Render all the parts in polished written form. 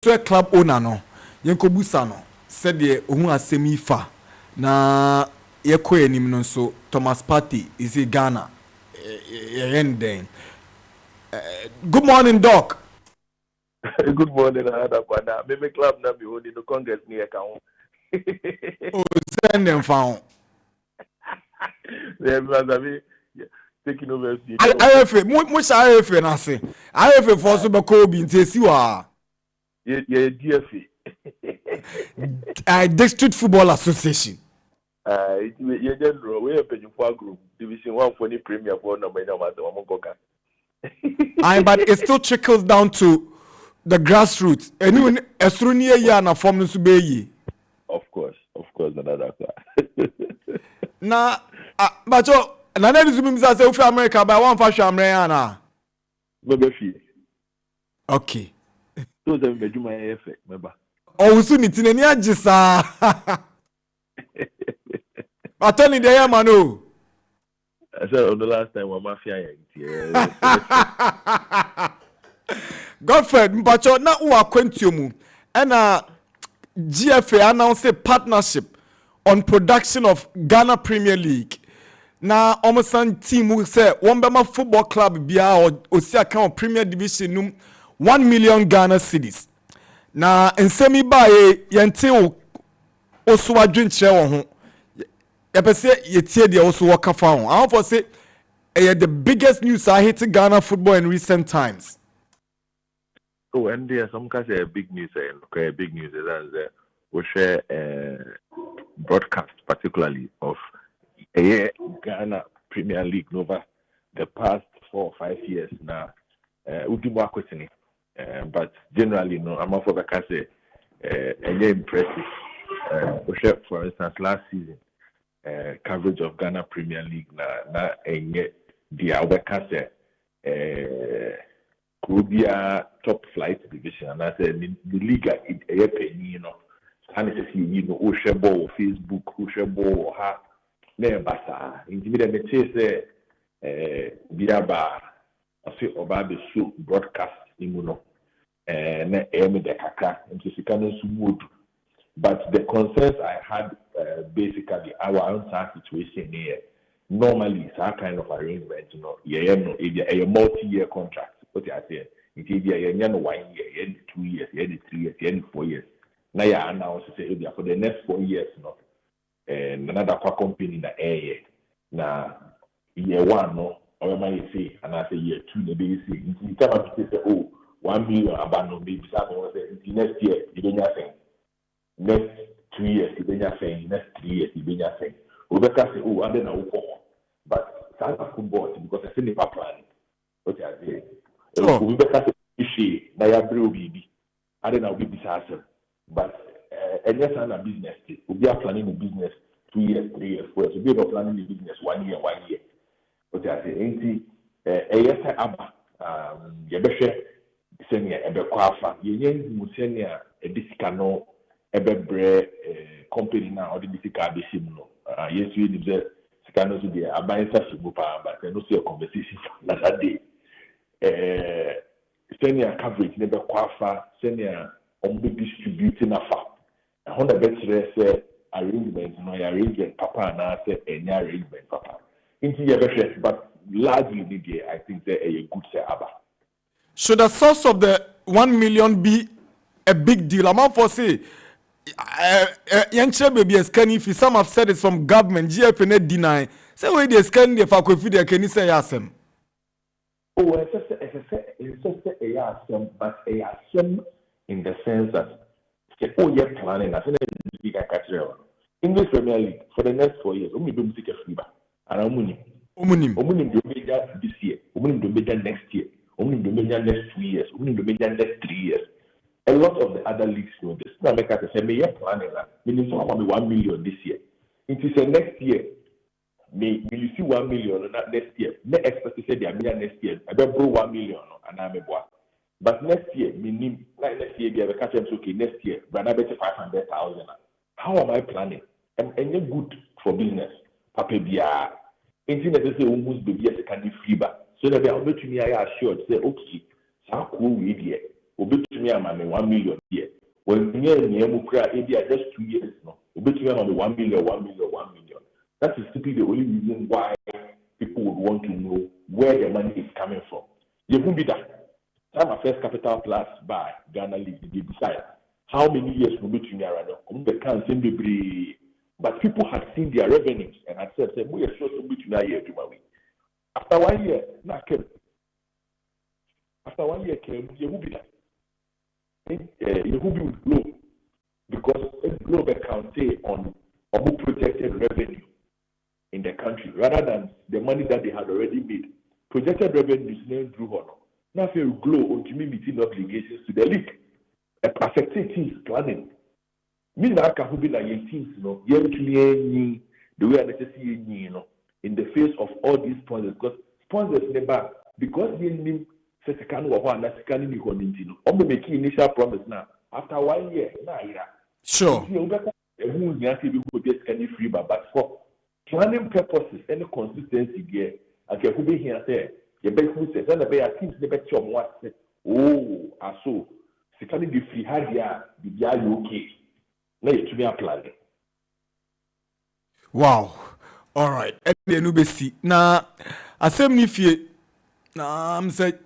so club owner no yenkobusa no said the ohun asemi fa na yekọ enim no so Thomas Partey is in Ghana then good morning doc. Good morning another bwana me club na be holding the congress near account. Oh, send them found They be taking over IFA much IFA na say IFA for so be ko bi ntesi wa DFA District Football Association. You just draw we pay for group division 1 for the premier for number na matter but it still trickles down to the grassroots. Anyone esruni ya na form nso be yi. Of course another. Na bacho na na dizu mi say ofi America by one fashion America na. Be fie. Okay. So dem be juma effect member. Oh so ni tinani agisa. Attorney dey here man o. I said on the last time we mafia Godfred Akoto na uwa kwentio mu na GFA announced a partnership on production of Ghana Premier League. Na omosan team who say one bema football club bia or osi account Premier Division num 1 million Ghana cedis. Na ensemi bae yente oso adwenkyere wo ho. Yepese yetie de oso waka fa ho. I for say the biggest news I hit Ghana football in recent times. Oh, and there's some kind of big news and big news is we share broadcast particularly of Ghana Premier League over the past 4 or 5 years now. But generally, no, I'm not for the say impressive. We share, for instance, last season coverage of Ghana Premier League na the Awekase Kubia top flight division, and I said the league you know, and you know, Oshebo, Facebook, Oshebo, ha, Nebasa, individual chase Biaba, I say Obabe show broadcast imuno, and the Kaka, and to smooth. But the concerns I had basically our own situation here. Normally, it's that kind of arrangement, you know, a multi-year contract. What I say, it's either 1 year, 2 years, 3 years, 4 years. Now, I now say for the next 4 years, no, and another company in the area. Now, year 1, no, or am I say, and I say year 2, maybe say, in time of say, oh, 1 million, about no baby, next year, you don't have next 2 years, you don't have next 3 years, you don't have Rebecca say, oh, and then I will go. But South football because I see the plan. What I say, Rebecca say, she, Naya baby, and then I'll be disaster. But and yes, I'm a business. We are planning the business 2 years, 3 years, 4 years. We are planning the business 1 year, 1 year. What I say, ain't yes, Abba, Yabeshe, senior, Ebe Kwafa, Yen Musenia, a discano, Ebe company now, or the Bisika Bishimno. Yes, we did the scanners with the Abaisa Shibupa, but I don't see a conversation that day. Senior coverage, never quafa, senior on be distributing a far. I want to bet say arrangement, no arrangement, papa, and I say any arrangement, papa. Into your best, but largely, I think they're a good say, Abba. Should the source of the 1 million be a big deal? I'm out for say. Baby scanning if some have said it's from government, GFN deny. Say where they scan the faculty they can say yasem. Oh, it's just a yasem, but a yasem in the sense that oh you're planning as an big catcher. English Premier League for the next 4 years, only do music fever. And Omunim do this year, Omunim do next year, Omunim do next 2 years, Omunim do next 3 years. A lot of the other leagues know this. Now, make us say, "Me planning that. Meaning, someone 1 million this year. It is next year. May you see 1 million next year? Me expect to say they are million next year. I bet bro 1 million and I'm a boy. But next year, meaning like next year, they have a catch up. Okay, next year, but I bet 500,000. How am I planning? And you're good for business. Papa Bia. Internet say almost be a second fever. So that they are bet me I assured say okay, so cool with here. obetumi ama me 1 million here. When near just 2 years, no, obetumi ama me 1 million. That is simply the only reason why people would want to know where the money is coming from. You won't be that. Time First Capital Plus by Ghana League, they decide how many years will be to around. But people had seen their revenues and had said, we are sure to be to year to my way. After 1 year, after 1 year came, you will be that. You will be low because a global account on projected revenue in the country rather than the money that they had already made. Projected revenue is named through honor. Now, if you glow on meeting obligations to the league, a perfected teams planning. Me na aka be like teams, the way I see in the face of all these sponsors, because sponsors never because they need second or one that's can be making initial promise now. After 1 year, sure. But for planning purposes, any consistency here, I can be here say, you bet who says, and the teams never chop what say, oh, I saw. Secondly, the free had ya, the okay. Now to be applied. Wow. All right. Now, assembly fee. Now, I'm saying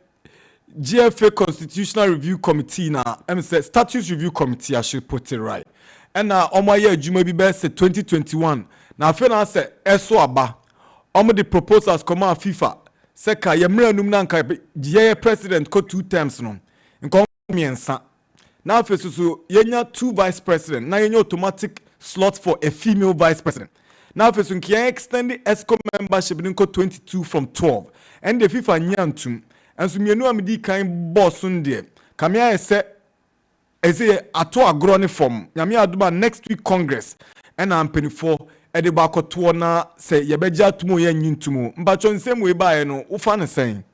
GFA Constitutional Review Committee. Now, I'm saying Statutes Review Committee. I should put it right. And now, on my year, Juma be best 2021. Now, I feel I say, eso aba. The proposals come out FIFA. Seka yemre numnanka ye president ko 2 terms no. Nko miensa. Now first so yenya 2 vice president. Now yenya automatic slot for a female vice president. Now first so kiya extend the ESCO membership nko 22 from 12. And the FIFA nyantum. And so mienu amidi kan boss unde. Kamia ese ato agro ne form. Nyame aduma next week Congress. And I'm penny for ede ba koto na say yebeja tumo ye nyintumo mbacho nsem we ba no wo fa ne sen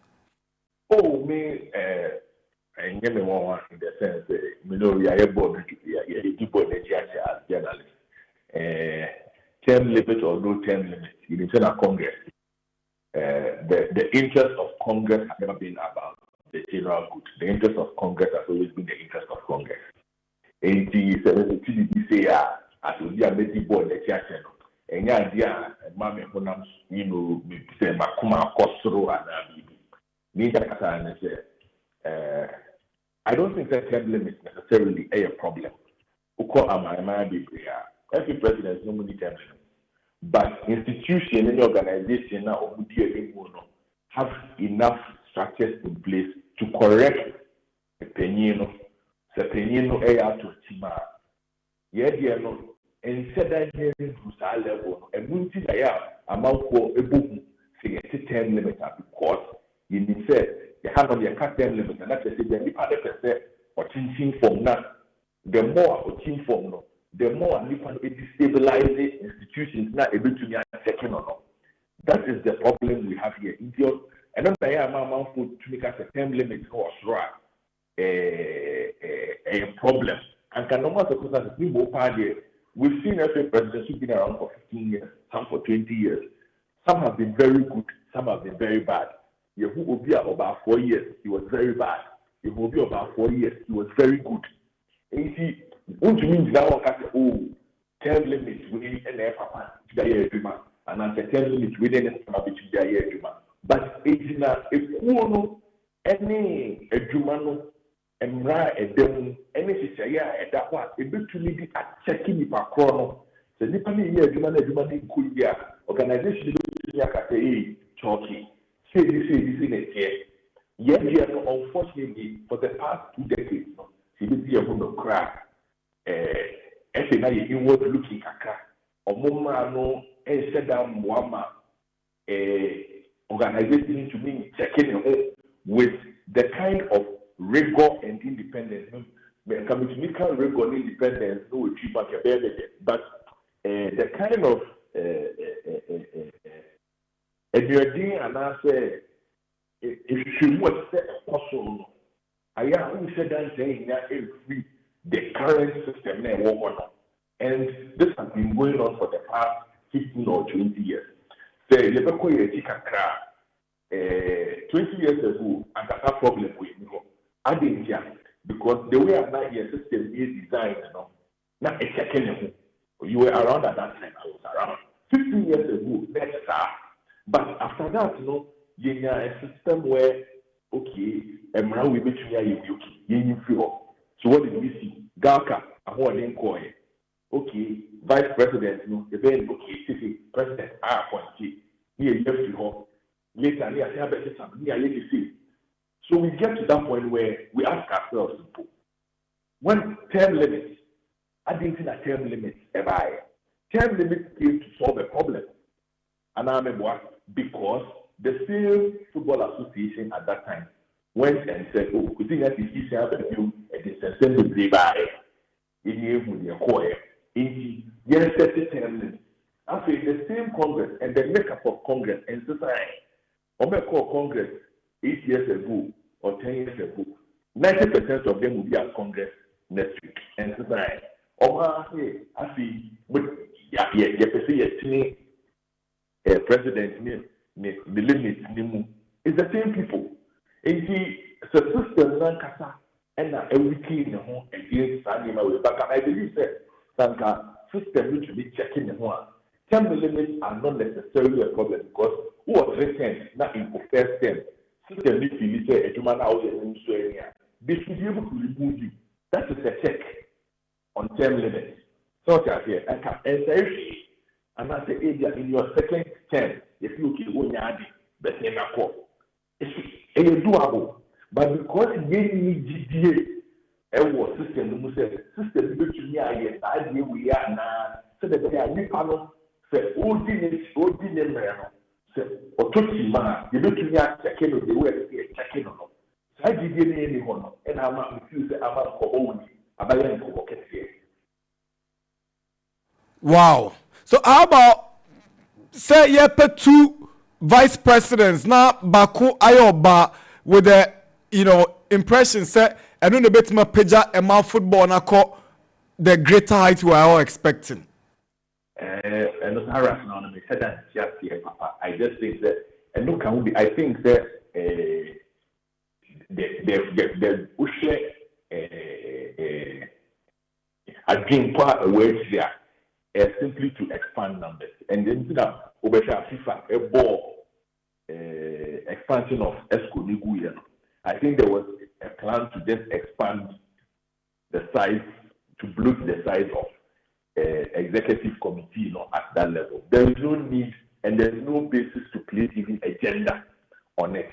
oh me and me one in the sense me know we are board you board the church as journalist term limit or no term limit in the Congress the interest of Congress has never been about the general good. The interest of Congress has always been the interest of Congress. And the say as we are making board the church and idea, Mammy Honams, say Makuma Kosro and Bibi. I don't think that term limit is necessarily a problem. Every president has no many term limits. But institution and organization now have enough structures in place to correct the penino to Tima. And said that here is level, and Munti amount for a book, say a 10 limit because you said you have on your cut 10 limit, and that's the other percent or teaching form now. The more or team form, the more it destabilizes institutions not able to get second or not. That is the problem we have here. And then I am amount to make us a 10 limit or a problem. And can no matter because we will party. We've seen every president who's been around for 15 years, some for 20 years. Some have been very good, some have been very bad. Yehu will be about 4 years, he was very bad. Yehu will be about 4 years, he was very good. And you see, what you mean now, term limits within an papa to the year, and after 10 limits within a year. But it's not a any a Jumano. Emra edem ene sisaya eda kwa ebetumi di acheki nipa krono se nipa ni ye adwuma na nkuya organization ni akate choki say this next year unfortunately for the past 2 decades no se bi e no crack na ye inward looking kaka omomra no enseda moama organization to be checking with the kind of rigor and independence. Chemical rigor and independence, no achieve but the kind of and I say if you would say a possible, I am said that saying that every the current system and this has been going on for the past 15 or 20 years. Say Liverpool 20 years ago, and that's a problem with me. I didn't hear because the way I'm not your system is designed, not a second. You were around at that time. I was around 15 years ago. That's but after that, you have a system where okay, and now we bet you feel. So what did we see? Galka, I didn't call it. Okay, vice president, the okay, president, I appointed. Here, you have to go. Later, I say, I bet something. Here, you see. So we get to that point where we ask ourselves, when term limits, I didn't think that term limits ever. Term limits came to solve a problem. And I remember because the same football association at that time went and said, oh, we think that is easy to do a dissension to play by in the acquire. Yes, term limits. I say the same Congress and the makeup of Congress and society. Or call Congress 8 years ago or 10 years ago, 90% of them will be at Congress next week. And society. I see, but president, the limits, it's the same people. And the system, and everything in the home against Sanima, but I believe that Sanka system which will be checking the one. Term limits are not necessarily a problem because who was written not in the first term. System if you say a human out in area, they should be able to remove you. That is a check on term limits. So here, and say, and I say, in your second term, if you keep on yarding, the same accord. It's doable. But because you need GDA, it was system, system which we are now, so that they are new panel, say, ordinary, say, or Totima, you look to your checking of the way they checking on. So I did any honor, and I'm not refused, I'm not for wow. So how about say you put 2 vice presidents now Baku Ayoba with the impression say and then a bit more peja and my football na call the greater height we are all expecting. And the harassment on me said that just here, Papa. I just think that and look how I think that the I think quite a word there. Simply to expand numbers. And then FIFA, a ball expansion of ESCO Niguyen. I think there was a plan to just expand the size, to bloat the size of executive committee at that level. There is no need and there is no basis to place even agenda on it.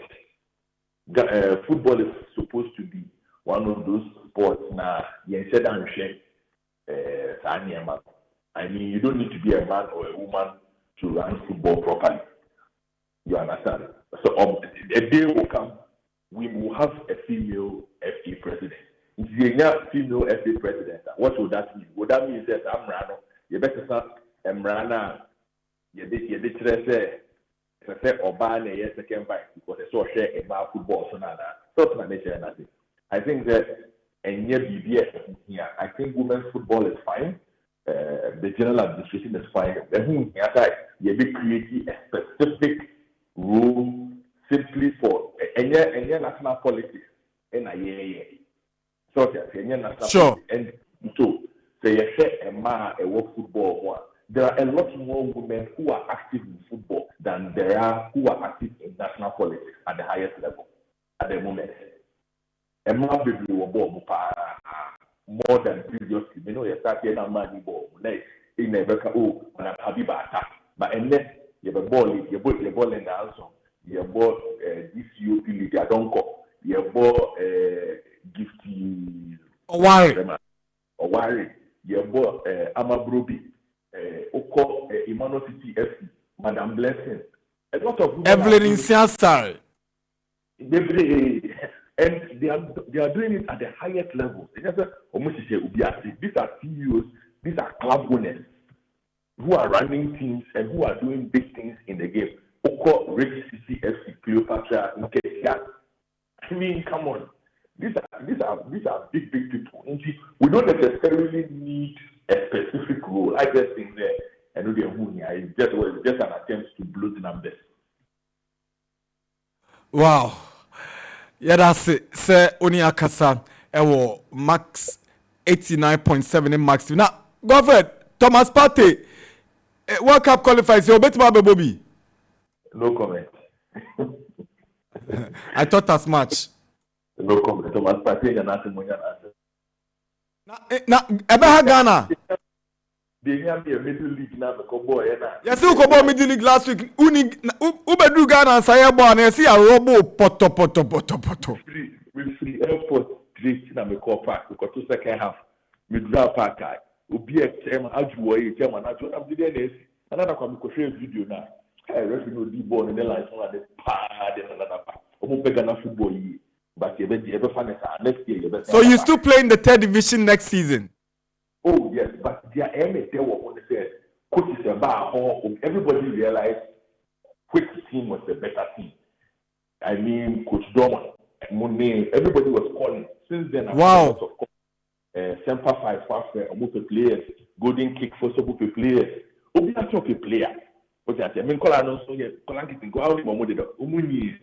Football is supposed to be one of those sports now. I mean, you don't need to be a man or a woman to run football properly. You understand? So a day will come, we will have a female FA president. If you have a female FA president, what would that mean? Would that mean that Amrano, you better start Amrana, you say Obana, yes, second vice, because they saw share a male football. So nothing. I think that and yet BBS here, I think women's football is fine. The general administration is fine. Then you be creating a specific rule simply for any national politics. So sure. And so you say a man a work football one. There are a lot more women who are active in football than there are who are active in national politics at the highest level at the moment. A man will be more than previously. You know, you start getting a money ball. In a better when I'm happy about that. But unless you have a ball, you bought your ball in the house, you bought this UP League, I don't call. You bought Gifty or worry. You bought Amabrubi, Oko, Emmanuel City FC, Madame Blessing. A lot of Evelyn in Siasar. And they are doing it at the highest level. These are CEOs, these are club owners who are running teams and who are doing big things in the game. Oko, Rich City, FC, Cleopatra, Nkesia. I mean, come on. These are big people. We don't necessarily need a specific role. I just think that it's just an attempt to blow the numbers. Wow. Yeah, that's it. Say Oni Akasa. ewo max 89.7 in max. Now, Godfred, Thomas Partey, World Cup qualifiers, you bet my Bobby. No comment. I thought as much. No comment. Thomas Partey and nothing more than Now, Ebeha Ghana. They have a middle league now, the boy. Yes, you go middle league last week. Ubedu Ghana and Sayabo, and I see a robo poto. Free airport, Drake, and the car park, because 2 second half, Midra Park, Ubi a chairman, Ajuay, chairman, I'm the DNS, another come to share video now. I reckon you'll be born in the line on the pad and another part. Ghana football, but you ever find it next year. So you still playing the 3rd division next season? Oh, yes, but their aim they were on the said, coaches about home. Everybody realized which team was the better team. I mean, Coach Dorman, Monet, everybody was calling. Since then, wow. Semper 5 faster, almost players, golden kick for some players. Obi a top player. What I mean, call on so yeah, call on go out more model. Umuni,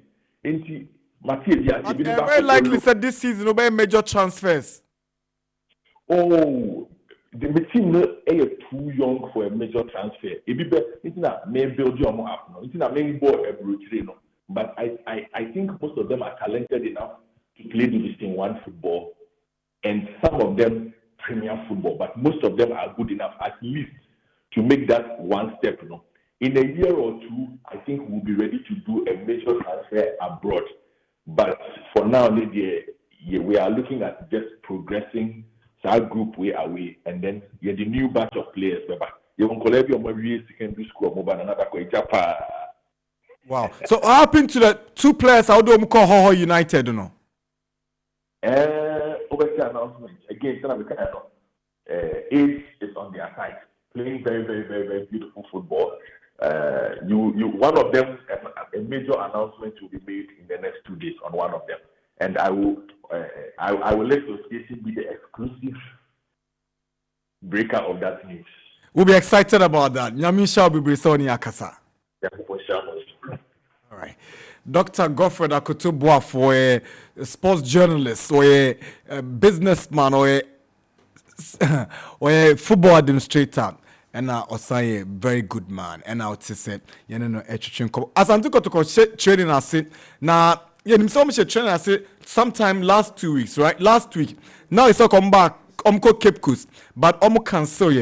enti Matthew. Very likely said this season will be major transfers. Oh, the team is too young for a major transfer. It's not main build your more up. It's not main ball every no. But I think most of them are talented enough to play Division 1 football, and some of them Premier football. But most of them are good enough at least to make that one step. You know, in a year or two, I think we'll be ready to do a major transfer abroad. But for now, we are looking at just progressing our group way away, and then you're the new batch of players. You can collect your secondary school mobile another Japan. Wow. So what happened to the 2 players I would call Ho United, you know? Overseas announcement. Again, age is on their side. Playing very, very, very, very beautiful football. One of them, a major announcement will be made in the next 2 days on one of them. And I will let the association be the exclusive breaker of that news. We'll be excited about that. Nyamisha will be Brisoni Akasa. All right. Dr. Godfred Akoto for a sports journalist or a businessman or a football administrator. And also a very good man. And I would say, you know, as I'm to training, I said, now, yeah, so much training, I said, sometime last 2 weeks, right? Last week. Now it's all come back, Cape Coast, but cancel.